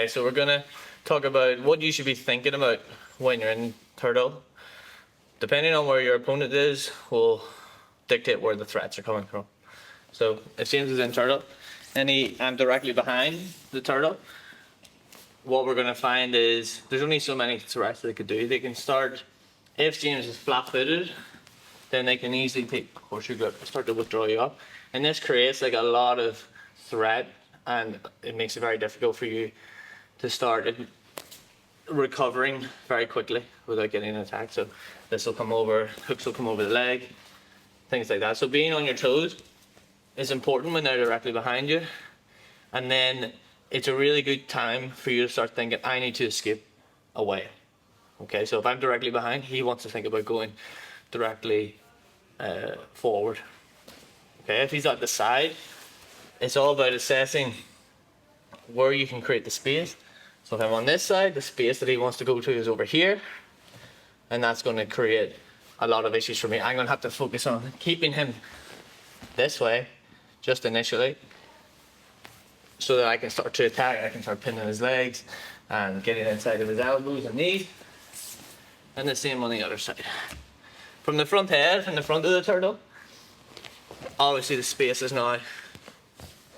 Okay, so we're gonna talk about what you should be thinking about when you're in turtle. Depending on where your opponent is, will dictate where the threats are coming from. So if James is in turtle and I'm directly behind the turtle, what we're gonna find is there's only so many threats they could do. They can start, if James is flat-footed, then they can easily take horseshoe grip and start to withdraw you up. And this creates like a lot of threat, and it makes it very difficult for you to start recovering very quickly without getting attacked. So this will come over, hooks will come over the leg, things like that. So being on your toes is important when they're directly behind you. And then it's a really good time for you to start thinking, I need to escape away. Okay, so if I'm directly behind, he wants to think about going directly forward. Okay, if he's at the side, it's all about assessing where you can create the space. So if I'm on this side, the space that he wants to go to is over here, and that's going to create a lot of issues for me. I'm going to have to focus on keeping him this way, just initially, so that I can start to attack. I can start pinning his legs and getting inside of his elbows and knees, and the same on the other side. From the front head, from the front of the turtle, obviously the space is now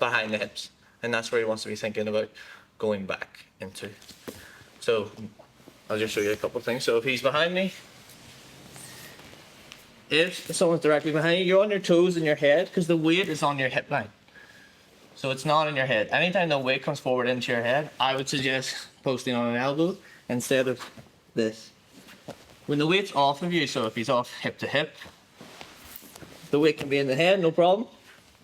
behind the hips, and that's where he wants to be thinking about going back into. So I'll just show you a couple of things. So if he's behind me, if someone's directly behind you, you're on your toes and your head because the weight is on your hip line. So it's not in your head. Anytime the weight comes forward into your head, I would suggest posting on an elbow instead of this. When the weight's off of you, so if he's off hip to hip, the weight can be in the head, no problem.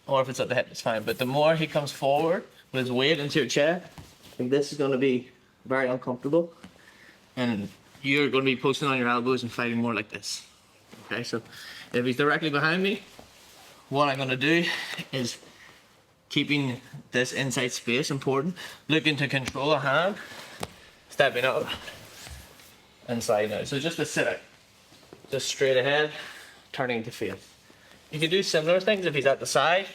Or if it's at the hip, it's fine. But the more he comes forward with his weight into your chest, I think this is going to be very uncomfortable. And you're going to be posting on your elbows and fighting more like this. Okay, so if he's directly behind me, what I'm going to do is keeping this inside space important, looking to control a hand, stepping up and sliding out. So just a sit out, just straight ahead, turning to face. You can do similar things if he's at the side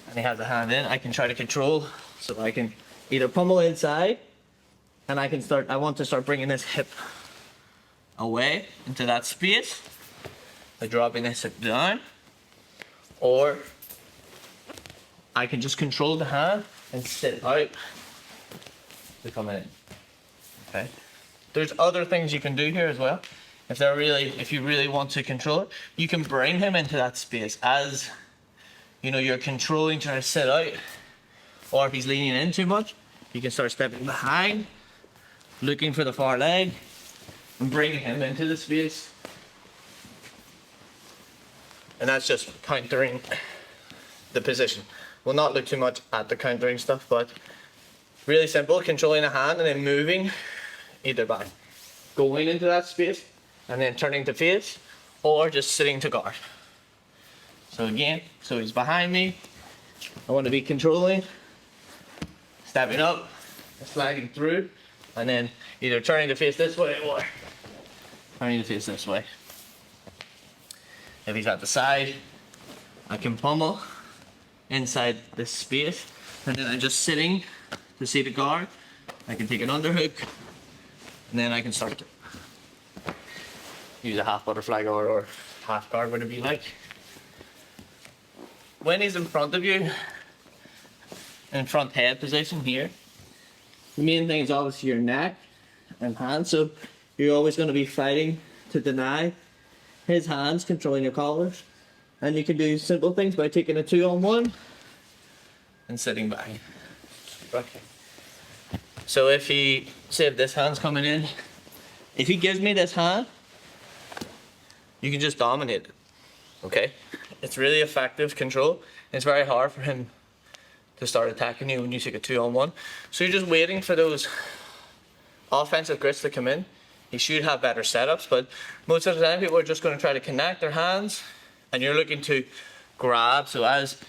and he has a hand in. I can try to control, so I can either pummel inside and I want to start bringing this hip away into that space by dropping this hip down, or I can just control the hand and sit out to come in. Okay. There's other things you can do here as well. If you really want to control it, you can bring him into that space as you know you're controlling, trying to sit out, or if he's leaning in too much, you can start stepping behind, looking for the far leg, and bringing him into the space. And that's just countering the position. We'll not look too much at the countering stuff, but really simple, controlling a hand and then moving either by going into that space and then turning to face, or just sitting to guard. So again, so he's behind me, I want to be controlling, stepping up, sliding through, and then either turning to face this way or turning to face this way. If he's at the side, I can pummel inside this space, and then I'm just sitting to see the guard. I can take an underhook, and then I can start to use a half butterfly guard or half guard, whatever you like. When he's in front of you, in front head position here, the main thing is obviously your neck and hands. So you're always going to be fighting to deny his hands controlling your collars. And you can do simple things by taking a 2-on-1 and sitting back. Okay. So if this hand's coming in, if he gives me this hand, you can just dominate it. Okay? It's really effective control. It's very hard for him to start attacking you when you take a 2-on-1. So you're just waiting for those offensive grits to come in. He should have better setups, but most of the time people are just going to try to connect their hands, and you're looking to grab. So as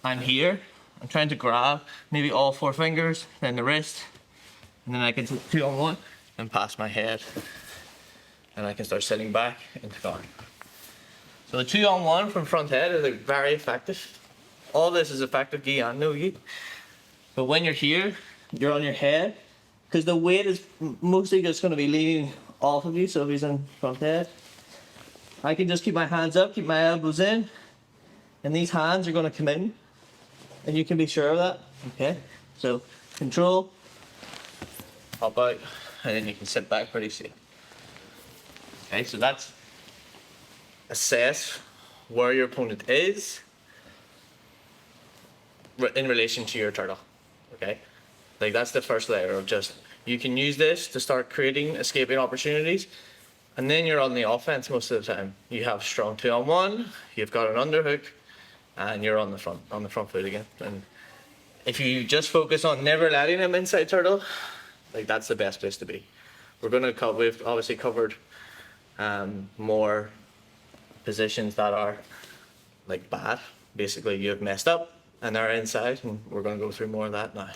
I'm here, I'm trying to grab maybe all 4 fingers, then the wrist, and then I can take 2-on-1 and pass my head, and I can start sitting back into guard. So the 2-on-1 from front head is very effective. All this is effective gi and no gi. But when you're here, you're on your head, because the weight is mostly just going to be leaning off of you. So if he's in front head, I can just keep my hands up, keep my elbows in, and these hands are going to come in, and you can be sure of that. Okay, so control, hop out, and then you can sit back pretty safe. Okay, so that's assess where your opponent is in relation to your turtle. Okay, like that's the first layer of just, you can use this to start creating escaping opportunities, and then you're on the offense most of the time. You have strong 2-on-1, you've got an underhook, and you're on the front foot again. And if you just focus on never letting him inside turtle, like that's the best place to be. We've obviously covered more positions that are like bad. Basically, you've messed up and they're inside, and we're going to go through more of that now.